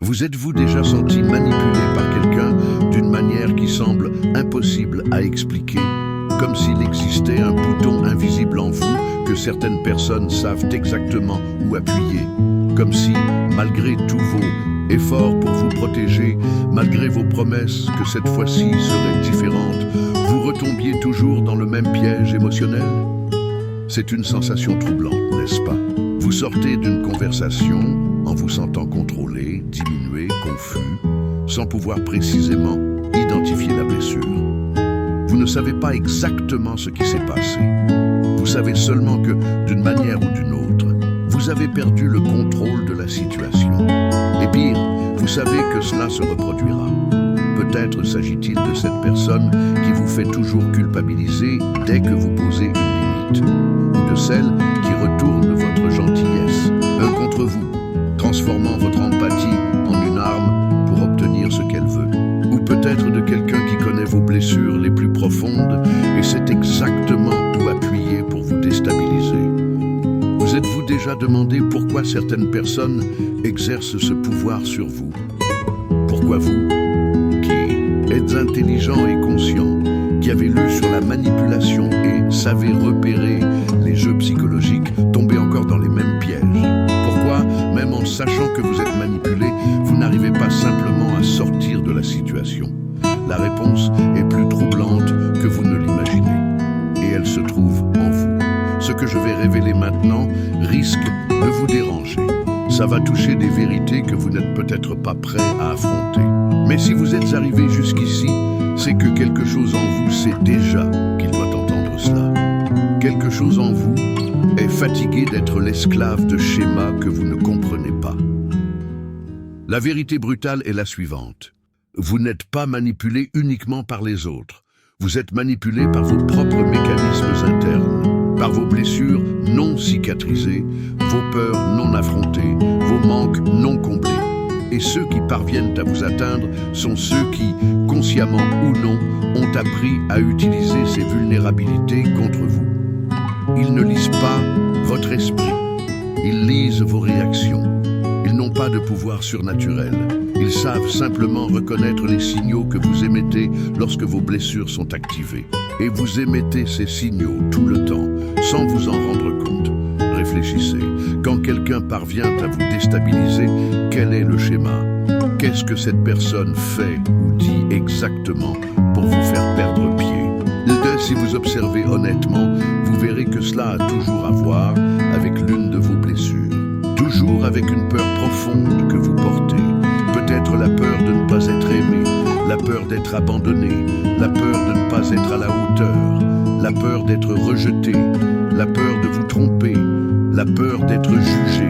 Vous êtes-vous déjà senti manipulé par quelqu'un d'une manière qui semble impossible à expliquer, comme s'il existait un bouton invisible en vous que certaines personnes savent exactement où appuyer, comme si, malgré tous vos efforts pour vous protéger, malgré vos promesses que cette fois-ci serait différente, vous retombiez toujours dans le même piège émotionnel? C'est une sensation troublante, n'est-ce pas? Vous sortez d'une conversation en vous sentant contrôlé, diminué, confus, sans pouvoir précisément identifier la blessure. Vous ne savez pas exactement ce qui s'est passé. Vous savez seulement que, d'une manière ou d'une autre, vous avez perdu le contrôle de la situation. Et pire, vous savez que cela se reproduira. Peut-être s'agit-il de cette personne qui vous fait toujours culpabiliser dès que vous posez une limite, ou de celle qui retourne votre gentillesse contre vous, transformant votre empathie en une arme pour obtenir ce qu'elle veut. Ou peut-être de quelqu'un qui connaît vos blessures les plus profondes et sait exactement où appuyer pour vous déstabiliser. Vous êtes-vous déjà demandé pourquoi certaines personnes exercent ce pouvoir sur vous? Pourquoi vous, qui êtes intelligent et conscient, qui avez lu sur la manipulation et savez repérer les jeux psychologiques, tombez encore dans les mêmes pièges? Pourquoi, même en sachant que vous êtes manipulé, vous n'arrivez pas simplement à sortir de la situation? La réponse est plus troublante que vous ne l'imaginez, et elle se trouve en vous. Ce que je vais révéler maintenant risque de vous déranger. Ça va toucher des vérités que vous n'êtes peut-être pas prêt à affronter. Mais si vous êtes arrivé jusqu'ici, c'est que quelque chose en vous sait déjà qu'il doit entendre cela. Quelque chose en vous est fatigué d'être l'esclave de schémas que vous ne comprenez pas. La vérité brutale est la suivante. Vous n'êtes pas manipulé uniquement par les autres. Vous êtes manipulé par vos propres mécanismes internes, par vos blessures non cicatrisées, vos peurs non affrontées, vos manques non comblés. Et ceux qui parviennent à vous atteindre sont ceux qui, consciemment ou non, ont appris à utiliser ces vulnérabilités contre vous. Ils ne lisent pas votre esprit, ils lisent vos réactions. Ils n'ont pas de pouvoir surnaturel. Ils savent simplement reconnaître les signaux que vous émettez lorsque vos blessures sont activées. Et vous émettez ces signaux tout le temps, sans vous en rendre compte. Réfléchissez. Quand quelqu'un parvient à vous déstabiliser, quel est le schéma? Qu'est-ce que cette personne fait ou dit exactement pour vous faire perdre pied? Si vous observez honnêtement, vous verrez que cela a toujours à voir avec l'une de vos blessures. Toujours avec une peur profonde que vous portez. Peut-être la peur de ne pas être aimé, la peur d'être abandonné, la peur de ne pas être à la hauteur, la peur d'être rejeté, la peur de vous tromper, la peur d'être jugé.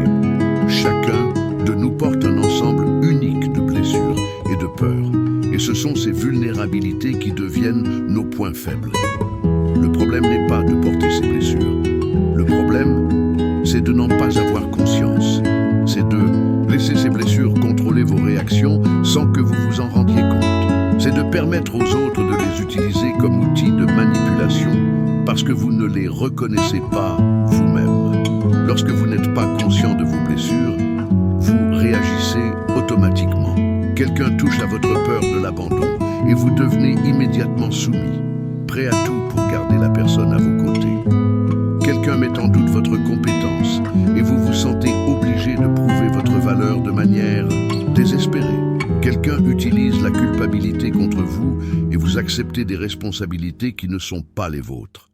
Chacun de nous porte un ensemble unique de blessures et de peurs. Et ce sont ces vulnérabilités qui deviennent nos points faibles. Le problème n'est pas de porter ces blessures. Le problème, c'est de n'en pas avoir conscience. C'est de laisser ces blessures contrôler vos réactions sans que vous vous en rendiez compte. C'est de permettre aux autres de les utiliser comme outils de manipulation parce que vous ne les reconnaissez pas vous-même. Lorsque vous n'êtes pas conscient de vos blessures, vous réagissez automatiquement. Quelqu'un touche à votre peur de l'abandon et vous devenez immédiatement soumis, prêt à tout pour garder la personne à vos côtés. Quelqu'un met en doute votre compétence et vous vous sentez obligé de prouver votre valeur de manière désespérée. Quelqu'un utilise la culpabilité contre vous et vous acceptez des responsabilités qui ne sont pas les vôtres.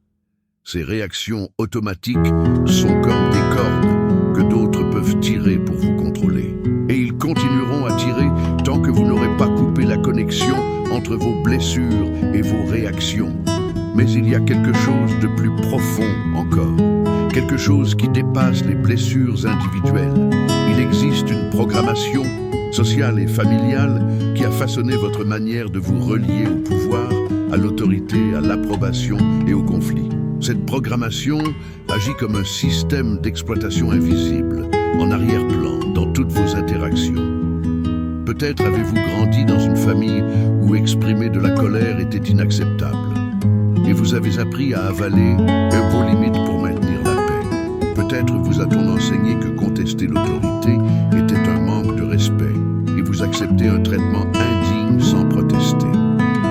Ces réactions automatiques sont comme des cordes que d'autres peuvent tirer pour vous contrôler. Et ils continueront à tirer tant que vous n'aurez pas coupé la connexion entre vos blessures et vos réactions. Mais il y a quelque chose de plus profond encore, quelque chose qui dépasse les blessures individuelles. Il existe une programmation sociale et familiale qui a façonné votre manière de vous relier au pouvoir, à l'autorité, à l'approbation et au conflit. Cette programmation agit comme un système d'exploitation invisible, en arrière-plan, dans toutes vos interactions. Peut-être avez-vous grandi dans une famille où exprimer de la colère était inacceptable. Et vous avez appris à avaler vos limites pour maintenir la paix. Peut-être vous a-t-on enseigné que contester l'autorité était un manque de respect. Et vous acceptez un traitement indigne sans protester.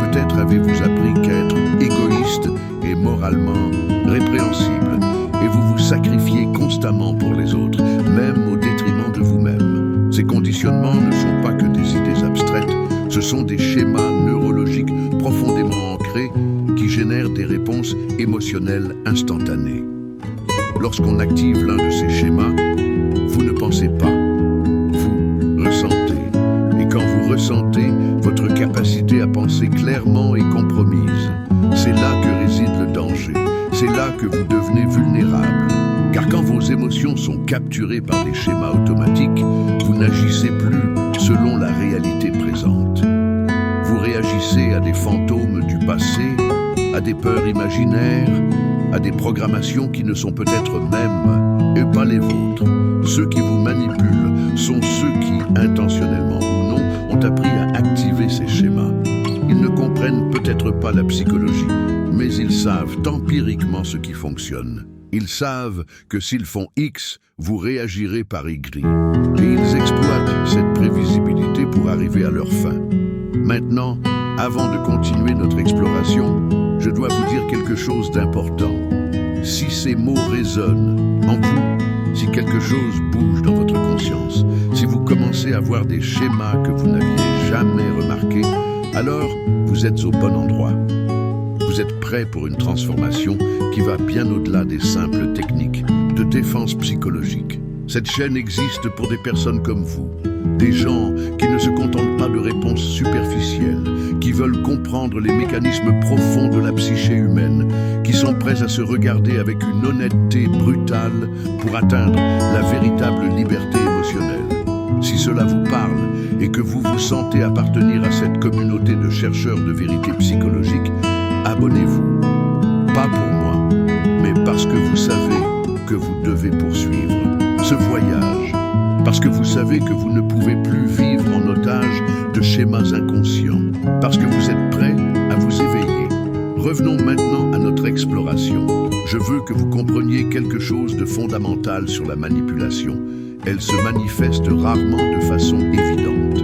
Peut-être avez-vous appris qu'à être égoïste est moralement répréhensible et vous vous sacrifiez constamment pour les autres, même au détriment de vous-même. Ces conditionnements ne sont pas que des idées abstraites, ce sont des schémas neurologiques profondément ancrés qui génèrent des réponses émotionnelles instantanées. Lorsqu'on active l'un de ces schémas, vous ne pensez pas, vous ressentez. Et quand vous ressentez, votre capacité à penser clairement est compromise. C'est là que réside le danger. C'est là que vous devenez vulnérable. Car quand vos émotions sont capturées par des schémas automatiques, vous n'agissez plus selon la réalité présente. Vous réagissez à des fantômes du passé, à des peurs imaginaires, à des programmations qui ne sont peut-être même et pas les vôtres. Ceux qui vous manipulent sont ceux qui, intentionnellement ou non, ont appris à activer ces schémas. Ils ne comprennent peut-être pas la psychologie, mais ils savent empiriquement ce qui fonctionne. Ils savent que s'ils font X, vous réagirez par Y. Et ils exploitent cette prévisibilité pour arriver à leur fin. Maintenant, avant de continuer notre exploration, je dois vous dire quelque chose d'important. Si ces mots résonnent en vous, si quelque chose bouge dans votre conscience, si vous commencez à voir des schémas que vous n'aviez jamais remarqués, alors vous êtes au bon endroit. Vous êtes prêt pour une transformation qui va bien au-delà des simples techniques de défense psychologique. Cette chaîne existe pour des personnes comme vous, des gens qui ne se contentent pas de réponses superficielles, qui veulent comprendre les mécanismes profonds de la psyché humaine, qui sont prêts à se regarder avec une honnêteté brutale pour atteindre la véritable liberté émotionnelle. Si cela vous parle et que vous vous sentez appartenir à cette communauté de chercheurs de vérité psychologique, abonnez-vous. Pas pour moi, mais parce que vous savez que vous devez poursuivre ce voyage. Parce que vous savez que vous ne pouvez plus vivre en otage de schémas inconscients. Parce que vous êtes prêt à vous éveiller. Revenons maintenant à notre exploration. Je veux que vous compreniez quelque chose de fondamental sur la manipulation. Elle se manifeste rarement de façon évidente.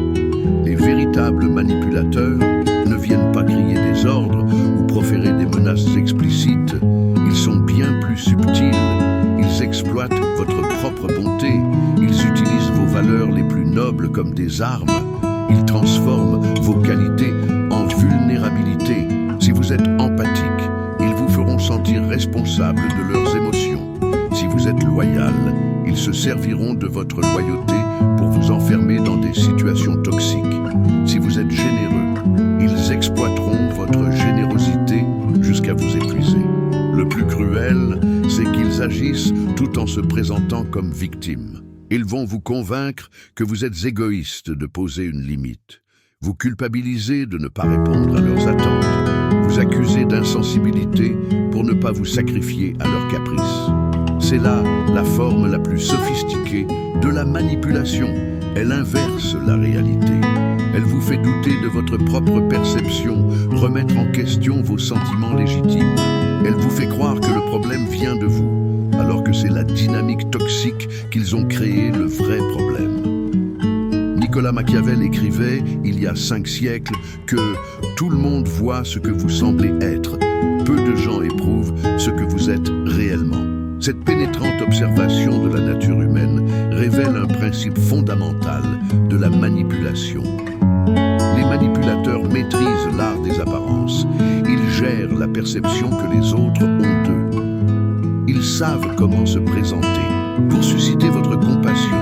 Les véritables manipulateurs ne viennent pas crier des ordres ou proférer des menaces explicites. Ils sont bien plus subtils. Ils exploitent votre propre bonté. Ils utilisent vos valeurs les plus nobles comme des armes. Ils transforment vos qualités en vulnérabilité. Si vous êtes empathique, ils vous feront sentir responsable de leurs émotions. Si vous êtes loyal, ils se serviront de votre loyauté pour vous enfermer dans des situations toxiques. Si vous êtes généreux, ils exploiteront votre générosité jusqu'à vous épuiser. Le plus cruel, c'est qu'ils agissent tout en se présentant comme victimes. Ils vont vous convaincre que vous êtes égoïste de poser une limite. Vous culpabilisez de ne pas répondre à leurs attentes. Vous accusez d'insensibilité pour ne pas vous sacrifier à leurs caprices. C'est là la forme la plus sophistiquée de la manipulation. Elle inverse la réalité. Elle vous fait douter de votre propre perception, remettre en question vos sentiments légitimes. Elle vous fait croire que le problème vient de vous, alors que c'est la dynamique toxique qu'ils ont créé le vrai problème. Nicolas Machiavel écrivait, il y a 5 siècles, que tout le monde voit ce que vous semblez être. Peu de gens éprouvent ce que vous êtes réellement. Cette pénétrante observation de la nature humaine révèle un principe fondamental de la manipulation. Les manipulateurs maîtrisent l'art des apparences. Ils gèrent la perception que les autres ont d'eux. Ils savent comment se présenter pour susciter votre compassion,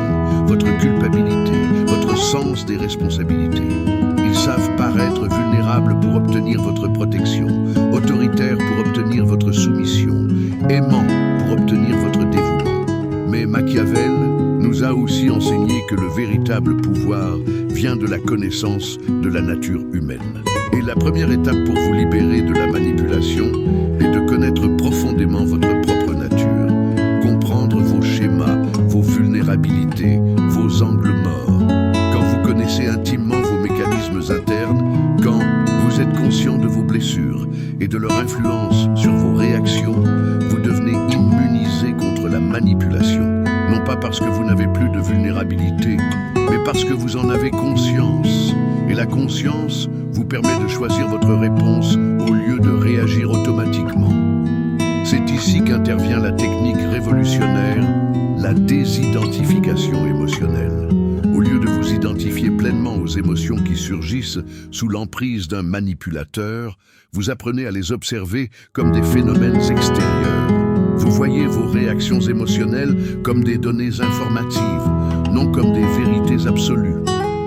votre culpabilité, votre sens des responsabilités. Ils savent paraître vulnérables pour obtenir votre protection, autoritaires pour obtenir votre soumission, aimants pour obtenir votre dévouement. Mais Machiavel nous a aussi enseigné que le véritable pouvoir vient de la connaissance de la nature humaine. Et la première étape pour vous libérer de la manipulation est de connaître profondément votre propre nature, comprendre vos schémas, vos vulnérabilités, vos angles morts. Quand vous connaissez intimement vos mécanismes internes, quand vous êtes conscient de vos blessures et de leur influence sur vos réactions, vous devenez immunisé contre la manipulation. Non pas parce que vous n'avez plus de vulnérabilité, mais parce que vous en avez conscience. la conscience vous permet de choisir votre réponse au lieu de réagir automatiquement. C'est ici qu'intervient la technique révolutionnaire, la désidentification émotionnelle. Au lieu de vous identifier pleinement aux émotions qui surgissent sous l'emprise d'un manipulateur, vous apprenez à les observer comme des phénomènes extérieurs. Vous voyez vos réactions émotionnelles comme des données informatives, non comme des vérités absolues.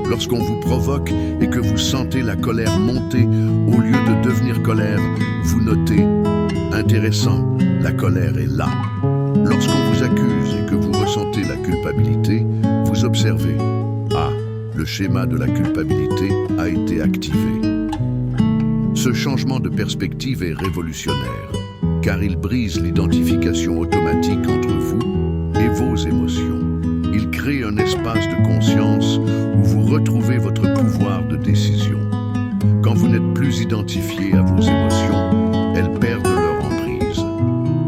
Lorsqu'on vous provoque et que vous sentez la colère monter, au lieu de devenir colère, vous notez « Intéressant, la colère est là ». Lorsqu'on vous accuse et que vous ressentez la culpabilité, vous observez « Ah, le schéma de la culpabilité a été activé ». Ce changement de perspective est révolutionnaire, car il brise l'identification automatique entre vous et vos émotions. Il crée un espace de conscience où vous retrouvez votre pouvoir de décision. Quand vous n'êtes plus identifié à vos émotions, elles perdent leur emprise.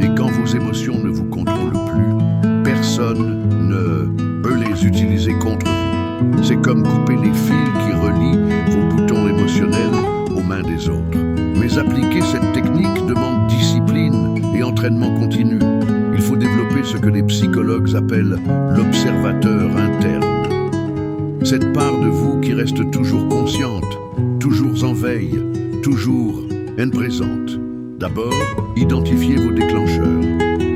Et quand vos émotions ne vous contrôlent plus, personne ne peut les utiliser contre vous. C'est comme couper les fils qui relient vos boutons émotionnels aux mains des autres. Mais appliquer cette technique demande discipline et entraînement continu. Il faut développer ce que les psychologues appellent l'observateur interne. Cette part de vous qui reste toujours consciente, toujours en veille, toujours présente. D'abord, identifiez vos déclencheurs.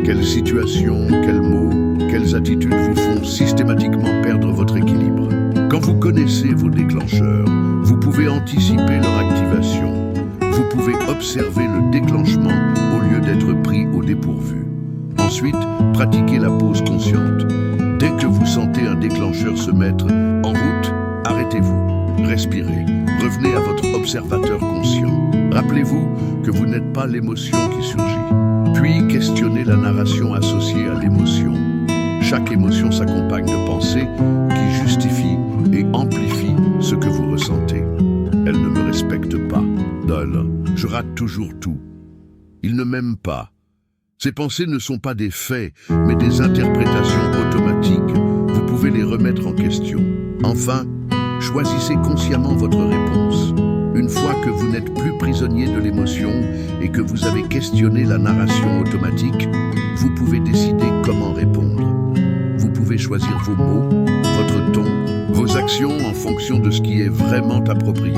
Quelles situations, quels mots, quelles attitudes vous font systématiquement perdre votre équilibre? Quand vous connaissez vos déclencheurs, vous pouvez anticiper leur activation. Vous pouvez observer le déclenchement au lieu d'être pris au dépourvu. Ensuite, pratiquez la pause consciente. Dès que vous sentez un déclencheur se mettre en route, arrêtez-vous, respirez, revenez à votre observateur conscient. Rappelez-vous que vous n'êtes pas l'émotion qui surgit. Puis questionnez la narration associée à l'émotion. Chaque émotion s'accompagne de pensées qui justifient et amplifient ce que vous ressentez. Elle ne me respecte pas. Dol, je rate toujours tout. Il ne m'aime pas. Ces pensées ne sont pas des faits, mais des interprétations automatiques. Vous pouvez les remettre en question. Enfin, choisissez consciemment votre réponse. Une fois que vous n'êtes plus prisonnier de l'émotion et que vous avez questionné la narration automatique, vous pouvez décider comment répondre. Vous pouvez choisir vos mots, votre ton, vos actions en fonction de ce qui est vraiment approprié,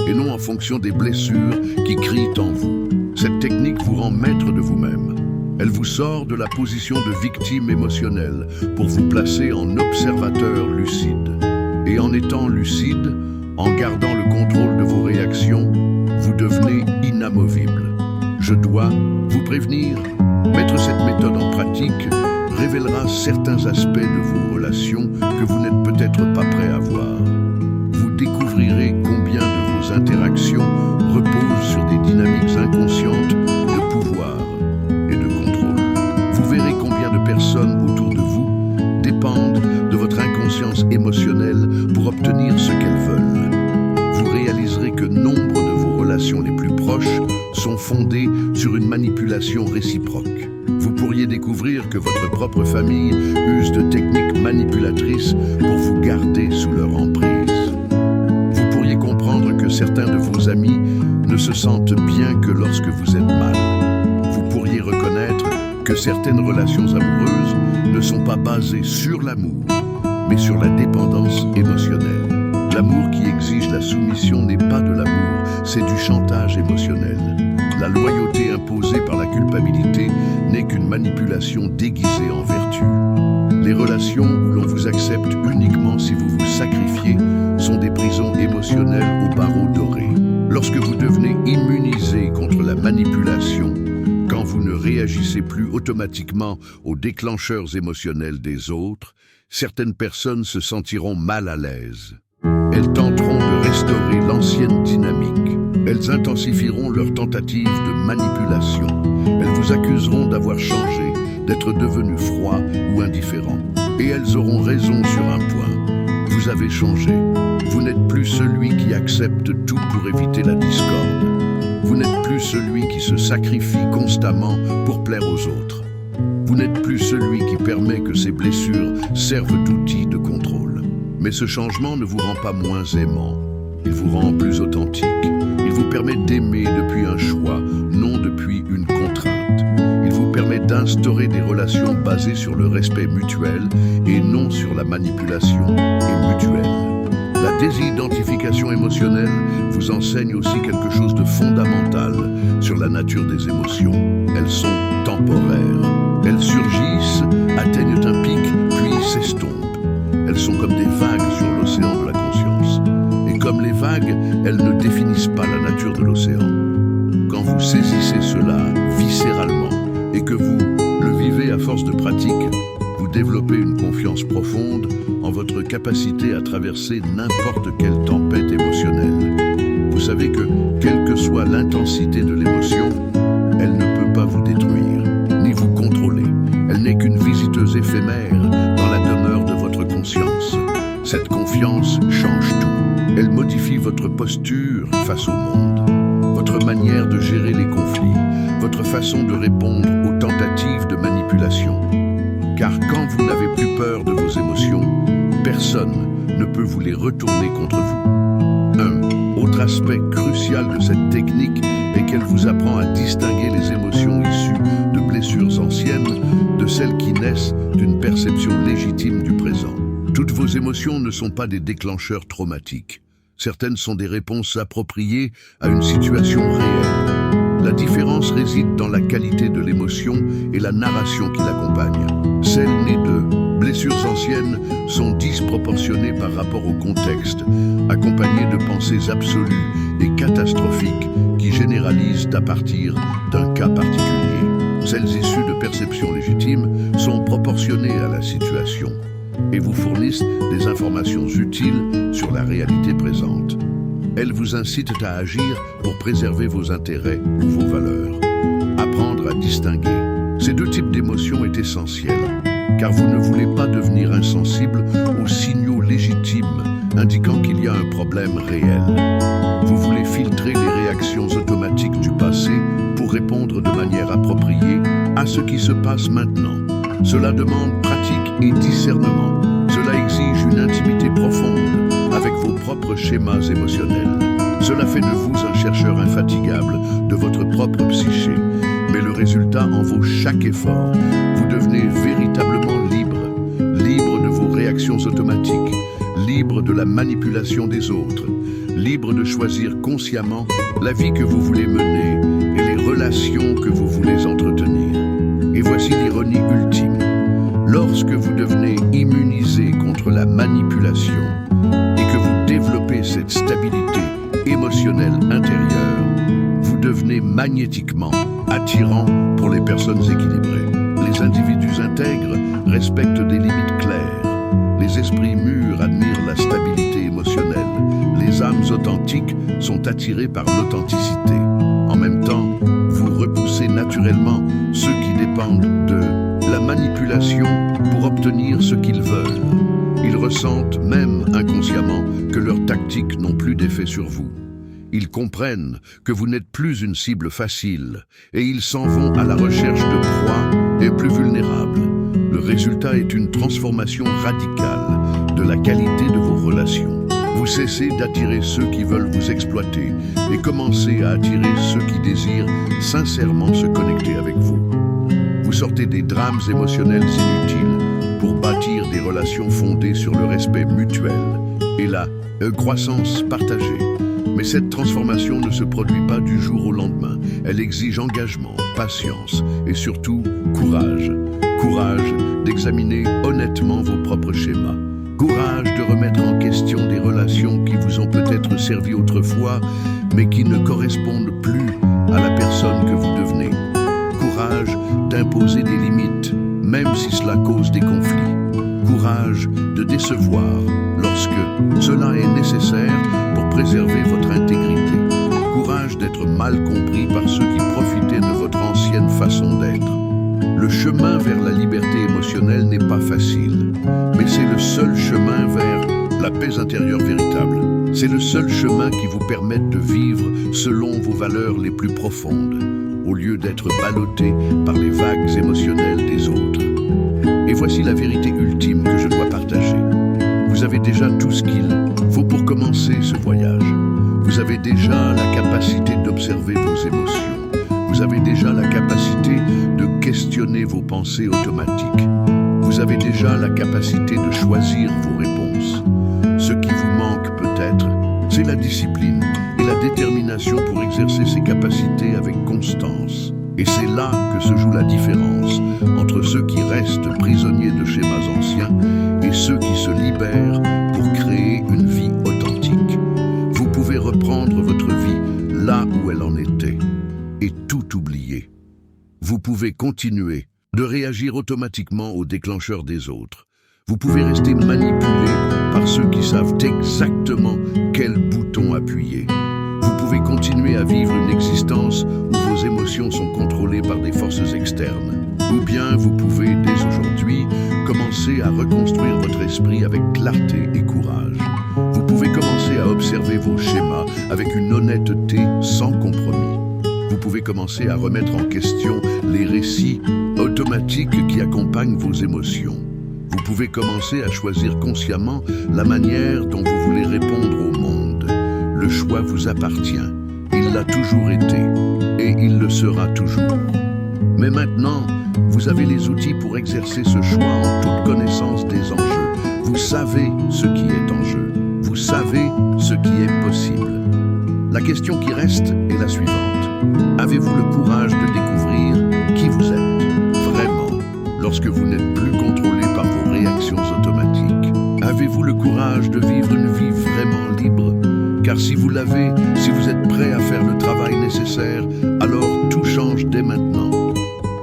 et non en fonction des blessures qui crient en vous. Cette technique vous rend maître de vous-même. Elle vous sort de la position de victime émotionnelle pour vous placer en observateur lucide. Et en étant lucide, en gardant le contrôle de vos réactions, vous devenez inamovible. Je dois vous prévenir, mettre cette méthode en pratique révélera certains aspects de vos relations que vous n'êtes peut-être pas prêt à voir. Vous découvrirez combien de vos interactions reposent sur des dynamiques inconscientes de pouvoir et de contrôle. Vous verrez combien de personnes autour de vous dépendent de votre inconscience émotionnelle pour obtenir ce qu'elles veulent. Vous réaliserez que nombre de vos relations les plus proches sont fondées sur une manipulation réciproque. Vous pourriez découvrir que votre propre famille use de techniques manipulatrices pour vous garder sous leur emprise. Vous pourriez comprendre que certains de vos amis ne se sentent bien que lorsque vous êtes mal. Vous pourriez reconnaître que certaines relations amoureuses ne sont pas basées sur l'amour, mais sur la dépendance émotionnelle. L'amour qui exige la soumission n'est pas de l'amour, c'est du chantage émotionnel. La loyauté imposée par la culpabilité n'est qu'une manipulation déguisée en vertu. Les relations où l'on vous accepte uniquement si vous vous sacrifiez sont des prisons émotionnelles aux barreaux dorés. Lorsque vous devenez immunisé contre la manipulation, quand vous ne réagissez plus automatiquement aux déclencheurs émotionnels des autres, certaines personnes se sentiront mal à l'aise. Elles tenteront de restaurer l'ancienne dynamique. Elles intensifieront leurs tentatives de manipulation. Elles vous accuseront d'avoir changé, d'être devenu froid ou indifférent. Et elles auront raison sur un point. Vous avez changé. Vous n'êtes plus celui qui accepte tout pour éviter la discorde. Vous n'êtes plus celui qui se sacrifie constamment pour plaire aux autres. Vous n'êtes plus celui qui permet que ces blessures servent d'outil de contrôle. Mais ce changement ne vous rend pas moins aimant. Il vous rend plus authentique. Il vous permet d'aimer depuis un choix, non depuis une contrainte. Il vous permet d'instaurer des relations basées sur le respect mutuel et non sur la manipulation et mutuelle. La désidentification émotionnelle vous enseigne aussi quelque chose de fondamental sur la nature des émotions. Elles sont temporaires. Elles surgissent, atteignent un pic, puis s'estompent. Elles sont comme des vagues sur l'océan de la conscience. Et comme les vagues, elles ne définissent pas la nature de l'océan. Quand vous saisissez cela viscéralement et que vous le vivez à force de pratique, vous développez une confiance profonde en votre capacité à traverser n'importe quelle tempête émotionnelle. Vous savez que, quelle que soit l'intensité de l'émotion, elle ne peut pas vous détruire, ni vous contrôler. Elle n'est qu'une visiteuse éphémère dans la demeure de votre conscience. Cette confiance change tout. Elle modifie votre posture face au monde, votre manière de gérer les conflits, votre façon de répondre aux tentatives de manipulation. Car quand vous n'avez plus peur de vos émotions, personne ne peut vous les retourner contre vous. Un autre aspect crucial de cette technique est qu'elle vous apprend à distinguer les émotions issues de blessures anciennes de celles qui naissent d'une perception légitime du présent. Toutes vos émotions ne sont pas des déclencheurs traumatiques. Certaines sont des réponses appropriées à une situation réelle. La différence réside dans la qualité de l'émotion et la narration qui l'accompagne. Celles nées de blessures anciennes sont disproportionnées par rapport au contexte, accompagnées de pensées absolues et catastrophiques qui généralisent à partir d'un cas particulier. Celles issues de perceptions légitimes sont proportionnées à la situation et vous fournissent des informations utiles sur la réalité présente. Elles vous incitent à agir pour préserver vos intérêts ou vos valeurs. Apprendre à distinguer ces deux types d'émotions est essentiel, car vous ne voulez pas devenir insensible aux signaux légitimes indiquant qu'il y a un problème réel. Vous voulez filtrer les réactions automatiques du passé pour répondre de manière appropriée à ce qui se passe maintenant. Cela demande pratique et discernement. Cela exige une intimité profonde avec vos propres schémas émotionnels. Cela fait de vous un chercheur infatigable de votre propre psyché. Mais le résultat en vaut chaque effort. Vous devenez véritablement libre. Libre de vos réactions automatiques. Libre de la manipulation des autres. Libre de choisir consciemment la vie que vous voulez mener et les relations que vous voulez entretenir. Et voici l'ironie ultime. Lorsque vous devenez immunisé contre la manipulation et que vous développez cette stabilité émotionnelle intérieure, vous devenez magnétiquement attirant pour les personnes équilibrées. Les individus intègres respectent des limites claires. Les esprits mûrs admirent la stabilité émotionnelle. Les âmes authentiques sont attirées par l'authenticité. En même temps, vous repoussez naturellement ceux qui dépendent de la manipulation pour obtenir ce qu'ils veulent. Ils ressentent même inconsciemment que leurs tactiques n'ont plus d'effet sur vous. Ils comprennent que vous n'êtes plus une cible facile et ils s'en vont à la recherche de proies et plus vulnérables. Le résultat est une transformation radicale de la qualité de vos relations. Vous cessez d'attirer ceux qui veulent vous exploiter et commencez à attirer ceux qui désirent sincèrement se connecter avec vous. Vous sortez des drames émotionnels inutiles pour bâtir des relations fondées sur le respect mutuel et la croissance partagée. Mais cette transformation ne se produit pas du jour au lendemain. Elle exige engagement, patience et surtout courage. Courage d'examiner honnêtement vos propres schémas. Courage de remettre en question des relations qui vous ont peut-être servi autrefois, mais qui ne correspondent plus à la personne que vous devenez. Courage d'imposer des limites, même si cela cause des conflits. Courage de décevoir lorsque cela est nécessaire pour préserver votre intégrité. Courage d'être mal compris par ceux qui profitaient de votre ancienne façon d'être. Le chemin vers la liberté émotionnelle n'est pas facile, mais c'est le seul chemin vers la paix intérieure véritable. C'est le seul chemin qui vous permette de vivre selon vos valeurs les plus profondes, au lieu d'être ballotté par les vagues émotionnelles des autres. Et voici la vérité ultime que je dois partager. Vous avez déjà tout ce qu'il faut pour commencer ce voyage. Vous avez déjà la capacité d'observer vos émotions. Vous avez déjà la capacité de questionner vos pensées automatiques. Vous avez déjà la capacité de choisir vos réponses. Ce qui vous manque peut-être, c'est la discipline et la détermination pour exercer ces capacités avec constance. Et c'est là que se joue la différence entre ceux qui restent prisonniers de schémas anciens et ceux qui se libèrent pour créer une vie authentique. Vous pouvez reprendre votre vie là où elle en était et tout oublier. Vous pouvez continuer de réagir automatiquement aux déclencheurs des autres. Vous pouvez rester manipulé par ceux qui savent exactement quel bouton appuyer. Vous pouvez continuer à vivre une existence où vos émotions sont contrôlées par des forces externes. Ou bien vous pouvez, dès aujourd'hui, commencer à reconstruire votre esprit avec clarté et courage. Vous pouvez commencer à observer vos schémas avec une honnêteté sans compromis. Vous pouvez commencer à remettre en question les récits automatiques qui accompagnent vos émotions. Vous pouvez commencer à choisir consciemment la manière dont vous voulez répondre au monde. Le choix vous appartient. Il l'a toujours été et il le sera toujours. Mais maintenant, vous avez les outils pour exercer ce choix en toute connaissance des enjeux. Vous savez ce qui est en jeu. Vous savez ce qui est possible. La question qui reste est la suivante. Avez-vous le courage de découvrir qui vous êtes vraiment lorsque vous n'êtes plus contrôlé par vos réactions automatiques? Avez-vous le courage de vivre une vie vraiment libre? Car si vous l'avez, si vous êtes prêt à faire le travail nécessaire, alors tout change dès maintenant.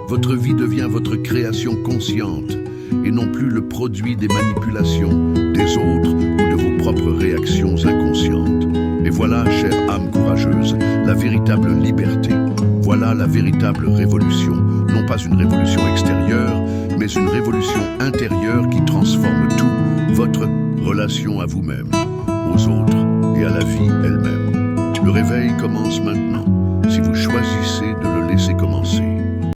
Votre vie devient votre création consciente et non plus le produit des manipulations des autres ou de vos propres réactions inconscientes. Et voilà, chère âme courageuse, la véritable liberté. Voilà la véritable révolution. Non pas une révolution extérieure, mais une révolution intérieure qui transforme tout, votre relation à vous-même, aux autres et à la vie elle-même. Le réveil commence maintenant, si vous choisissez de le laisser commencer.